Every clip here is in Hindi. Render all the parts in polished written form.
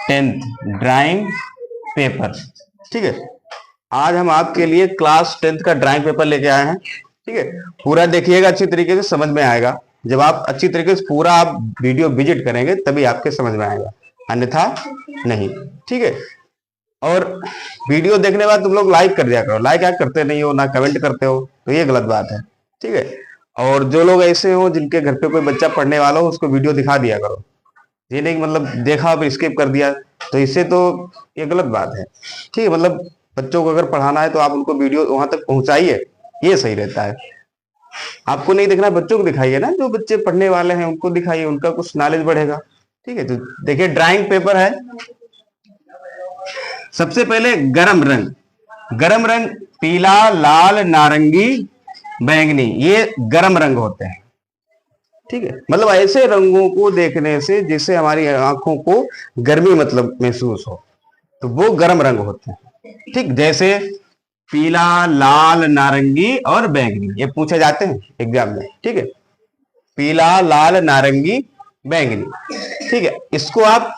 10th drawing paper. ठीक है, आज हम आपके लिए क्लास 10th का ड्राइंग पेपर लेके आए हैं। ठीक है, पूरा देखिएगा, अच्छी तरीके से समझ में आएगा। जब आप अच्छी तरीके से पूरा आप वीडियो विजिट करेंगे तभी आपके समझ में आएगा, अन्यथा नहीं। ठीक है, और वीडियो देखने के बाद तुम लोग लाइक कर दिया करो। लाइक क्या करते नहीं हो, ना कमेंट करते हो, तो ये गलत बात है। ठीक है, और जो लोग ऐसे हो जिनके घर पे कोई बच्चा पढ़ने वाला हो, उसको वीडियो दिखा दिया करो। ये नहीं मतलब देखा फिर स्किप कर दिया, तो इससे तो ये गलत बात है। ठीक है, मतलब बच्चों को अगर पढ़ाना है तो आप उनको वीडियो वहां तक पहुंचाइए, ये सही रहता है। आपको नहीं देखना, बच्चों को दिखाइए ना, जो बच्चे पढ़ने वाले हैं उनको दिखाइए, उनका कुछ नॉलेज बढ़ेगा। ठीक है, तो देखिए ड्राइंग पेपर है। सबसे पहले गरम रंग, गरम रंग पीला, लाल, नारंगी, बैंगनी, ये गरम रंग होते हैं। ठीक है, मतलब ऐसे रंगों को देखने से जिससे हमारी आंखों को गर्मी मतलब महसूस हो, तो वो गर्म रंग होते हैं। ठीक, जैसे पीला, लाल, नारंगी और बैंगनी, ये पूछे जाते हैं एग्जाम में। ठीक है, पीला, लाल, नारंगी, बैंगनी। ठीक है, इसको आप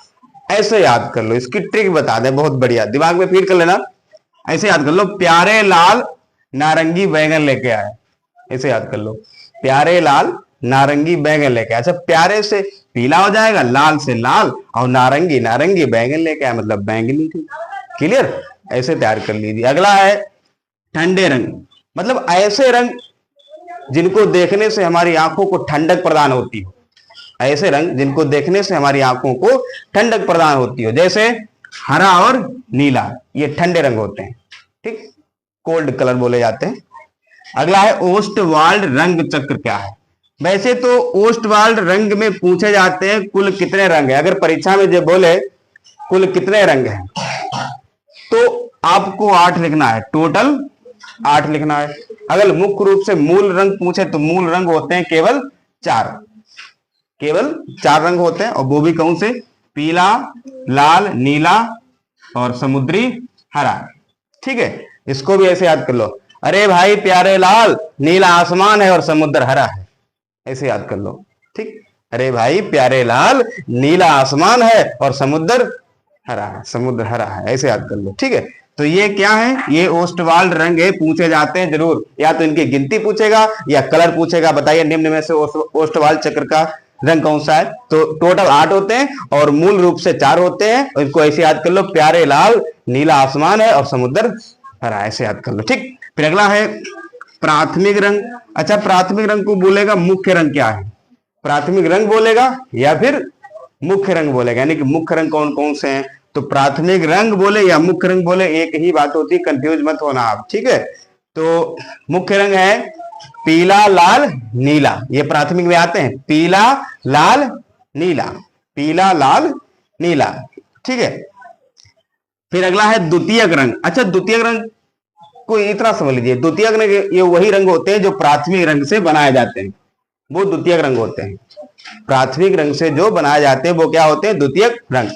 ऐसे याद कर लो, इसकी ट्रिक बता दें, बहुत बढ़िया, दिमाग में फीड कर लेना। ऐसे याद कर लो, प्यारे लाल नारंगी बैंगन लेके आए, ऐसे याद कर लो, प्यारे लाल नारंगी बैंगन लेके आए। अच्छा, प्यारे से पीला हो जाएगा, लाल से लाल, और नारंगी नारंगी बैंगन लेके आए, मतलब बैंगनी थी। क्लियर, ऐसे तैयार कर लीजिए। अगला है ठंडे रंग, मतलब ऐसे रंग जिनको देखने से हमारी आंखों को ठंडक प्रदान होती हो, ऐसे रंग जिनको देखने से हमारी आंखों को ठंडक प्रदान होती हो, जैसे हरा और नीला, ये ठंडे रंग होते हैं। ठीक, कोल्ड कलर बोले जाते हैं। अगला है ओस्टवाल्ड रंग चक्र। क्या है? वैसे तो ओस्टवाल्ड रंग में पूछे जाते हैं कुल कितने रंग है। अगर परीक्षा में जो बोले कुल कितने रंग हैं, तो आपको 8 लिखना है, टोटल 8 लिखना है। अगर मुख्य रूप से मूल रंग पूछे तो मूल रंग होते हैं केवल 4, केवल 4 रंग होते हैं, और वो भी कौन से? पीला, लाल, नीला और समुद्री हरा। ठीक है, इसको भी ऐसे याद कर लो, अरे भाई प्यारे लाल, नीला आसमान है और समुद्र हरा है, ऐसे याद कर लो। ठीक, अरे भाई प्यारे लाल, नीला आसमान है और समुद्र हरा है, समुद्र हरा है, ऐसे याद कर लो। ठीक है, तो ये क्या है? ये ओस्टवाल्ड रंग है, पूछे जाते हैं जरूर, या तो इनकी गिनती पूछेगा या कलर पूछेगा। बताइए निम्न में से ओस्टवाल्ड चक्र का रंग कौन सा है? तो टोटल 8 होते हैं और मूल रूप से 4 होते हैं, और इनको ऐसे याद कर लो, प्यारे लाल, नीला आसमान है और समुद्र हरा, ऐसे याद कर लो। ठीक, फिर अगला है प्राथमिक रंग। अच्छा, प्राथमिक रंग को बोलेगा मुख्य रंग क्या है? प्राथमिक रंग बोलेगा या फिर मुख्य रंग बोलेगा, यानी कि मुख्य रंग कौन कौन से हैं? तो प्राथमिक रंग बोले या मुख्य रंग बोले, एक ही बात होती है, कंफ्यूज मत होना आप। ठीक है, तो मुख्य रंग है पीला, लाल, नीला, ये प्राथमिक में आते हैं, पीला, लाल, नीला, पीला, लाल, नीला। ठीक है, फिर अगला है द्वितीयक रंग। अच्छा, द्वितीयक रंग को इतना समझ लीजिए, द्वितीयक रंग ये वही रंग होते हैं जो प्राथमिक रंग से बनाए जाते हैं, वो द्वितीयक रंग होते हैं। प्राथमिक रंग से जो बनाए जाते हैं वो क्या होते हैं? द्वितीयक रंग।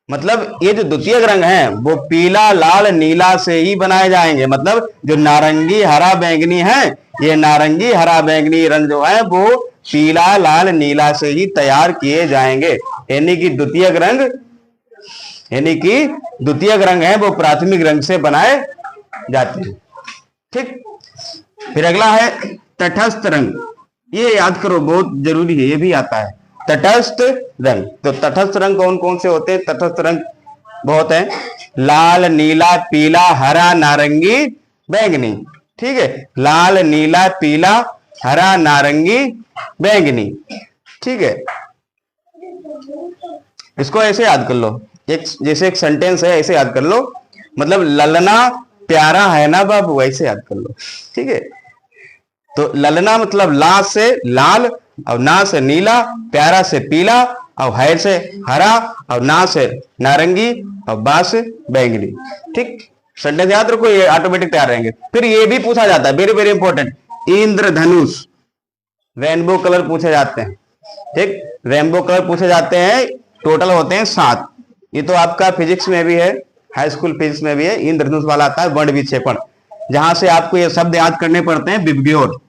मतलब ये जो द्वितीयक रंग है वो पीला, लाल, नीला से ही बनाए जाएंगे। मतलब जो नारंगी, हरा, बैंगनी है, ये नारंगी, हरा, बैंगनी रंग जो है वो पीला, लाल, नीला से ही तैयार किए जाएंगे। यानी कि द्वितीयक रंग, यानी कि द्वितीयक रंग है वो प्राथमिक रंग से बनाए जाते हैं। ठीक, फिर अगला है तटस्थ रंग। ये याद करो, बहुत जरूरी है, ये भी आता है, तटस्थ रंग। तो तटस्थ रंग कौन कौन से होते हैं? तटस्थ रंग बहुत है, लाल, नीला, पीला, हरा, नारंगी, बैंगनी। ठीक है, लाल, नीला, पीला, हरा, नारंगी, बैंगनी। ठीक है, इसको ऐसे याद कर लो, एक जैसे एक सेंटेंस है, ऐसे याद कर लो, मतलब ललना प्यारा है ना बाबू, ऐसे याद कर लो। ठीक है, तो ललना मतलब ला से लाल, और ना से नीला, प्यारा से पीला, और है से हरा, और ना से नारंगी, और बा से बैंगनी। ठीक, सेंटेंस याद रखो, ये ऑटोमेटिक तैयार रहेंगे। फिर ये भी पूछा जाता है, वेरी वेरी इंपॉर्टेंट, इंद्रधनुष, रेनबो कलर पूछे जाते हैं। ठीक, रेनबो कलर पूछे जाते हैं, टोटल होते हैं 7। ये तो आपका फिजिक्स में भी है, हाई स्कूल फिजिक्स में भी है, इंद्रधनुष वाला आता है, वर्ण विक्षेपण, जहां से आपको ये शब्द याद करने पड़ते हैं, विबग्योर,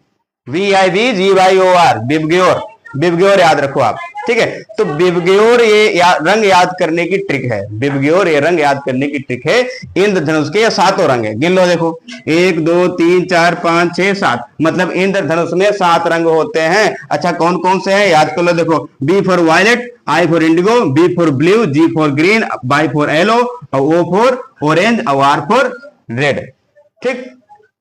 VIBGYOR, विबग्योर, विबग्योर याद रखो आप। ठीक है। तो बिबग्योर ये रंग याद करने की ट्रिक है, बिबग्योर ये रंग याद करने की ट्रिक है। इंद्रधनुष के ये 7 रंग है, गिन लो देखो 1 2 3 4 5 6 7, मतलब इंद्रधनुष में 7 रंग होते हैं। अच्छा कौन कौन से हैं याद कर लो, देखो B for violet, I for indigo, B for blue, G for green, Y for yellow, O for orange और आर फॉर रेड। ठीक,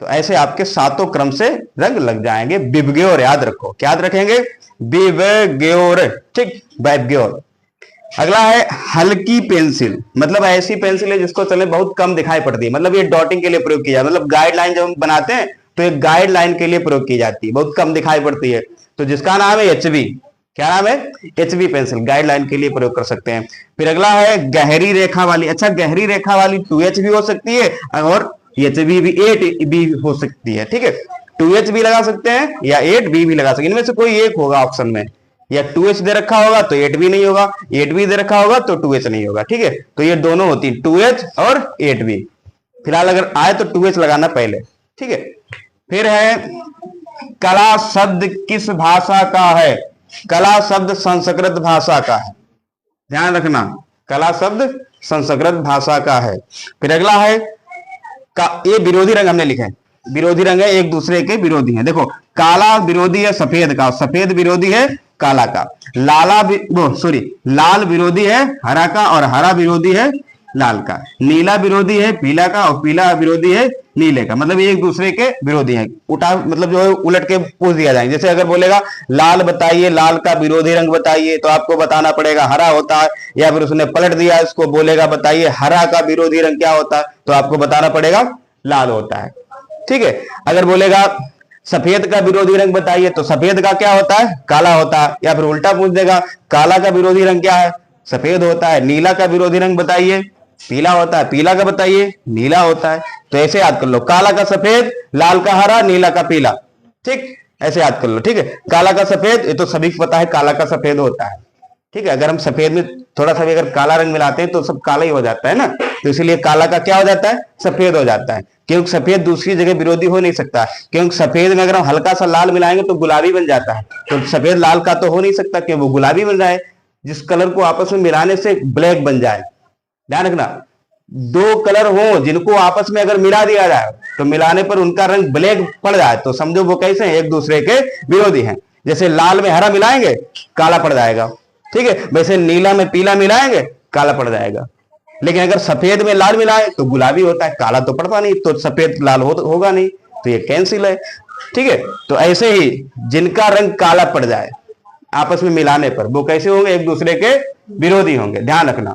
तो ऐसे आपके 7 क्रम से रंग लग जाएंगे। बिबग्योर याद रखो, क्या याद रखेंगे, बिबग्योर, ठीक, बिबग्योर। अगला है हल्की पेंसिल, मतलब ऐसी पेंसिल है जिसको चले बहुत कम दिखाई पड़ती है, मतलब ये डॉटिंग के लिए प्रयोग किया, मतलब गाइडलाइन जब हम बनाते हैं तो एक गाइडलाइन के लिए प्रयोग की जाती है, बहुत कम दिखाई पड़ती है, तो जिसका नाम है एचबी। क्या नाम है, एचबी पेंसिल, गाइडलाइन के लिए प्रयोग कर सकते हैं। फिर अगला है गहरी रेखा वाली, अच्छा गहरी रेखा वाली 2H भी हो सकती है और एचबी भी 8 भी हो सकती है, ठीक है। 2H भी लगा सकते हैं या 8B भी लगा सकते हैं, इनमें से कोई एक होगा ऑप्शन में, या 2H दे रखा होगा तो 8B नहीं होगा, 8B दे रखा होगा तो 2H नहीं होगा, ठीक है। तो ये दोनों होती है 2H और 8B। फिलहाल अगर आए तो 2H लगाना पहले, ठीक है। फिर है कला शब्द किस भाषा का है, कला शब्द संस्कृत भाषा का है, ध्यान रखना, कला शब्द संस्कृत भाषा का है। फिर अगला है ये विरोधी रंग हमने लिखे हैं, विरोधी रंग है, एक दूसरे के विरोधी है। देखो काला विरोधी है सफेद का, सफेद विरोधी है काला का, लाल विरोधी है हरा का और हरा विरोधी है लाल का, नीला विरोधी है पीला का और पीला विरोधी है नीले का, मतलब एक दूसरे के विरोधी हैं। उठा मतलब जो है उलट के पूछ दिया जाएगा, जैसे अगर बोलेगा लाल बताइए, लाल का विरोधी रंग बताइए, तो आपको बताना पड़ेगा हरा होता है, या फिर उसने पलट दिया इसको, बोलेगा बताइए हरा का विरोधी रंग क्या होता है, तो आपको बताना पड़ेगा लाल होता है, ठीक है। अगर बोलेगा सफेद का विरोधी रंग बताइए, तो सफेद का क्या होता है, काला होता है, या फिर उल्टा पूछ देगा काला का विरोधी रंग क्या है, सफेद होता है, नीला का विरोधी रंग बताइए, पीला होता है, पीला का बताइए नीला होता है। तो ऐसे याद कर लो, काला का सफेद, लाल का हरा, नीला का पीला, ठीक, ऐसे याद कर लो, ठीक है। काला का सफेद ये तो सभी को पता है, काला का सफेद होता है, ठीक है। अगर हम सफेद में थोड़ा सा भी अगर काला रंग मिलाते हैं तो सब काला ही हो जाता है ना, तो इसीलिए काला का क्या हो जाता है, सफेद हो जाता है, क्योंकि सफेद दूसरी जगह विरोधी हो नहीं सकता, क्योंकि सफेद में अगर हम हल्का सा लाल मिलाएंगे तो गुलाबी बन जाता है, तो सफेद लाल का तो हो नहीं सकता कि वो गुलाबी बन जाए, जिस कलर को आपस में मिलाने से ब्लैक बन जाए। ध्यान रखना, 2 कलर हो जिनको आपस में अगर मिला दिया जाए तो मिलाने पर उनका रंग ब्लैक पड़ जाए, तो समझो वो कैसे हैं, एक दूसरे के विरोधी हैं। जैसे लाल में हरा मिलाएंगे काला पड़ जाएगा, ठीक है, वैसे नीला में पीला मिलाएंगे काला पड़ जाएगा, लेकिन अगर सफेद में लाल मिलाए तो गुलाबी होता है, काला तो पड़ता नहीं, तो सफेद लाल होगा नहीं, तो ये कैंसिल है, ठीक है। तो ऐसे ही जिनका रंग काला पड़ जाए आपस में मिलाने पर वो कैसे होंगे, एक दूसरे के विरोधी होंगे, ध्यान रखना।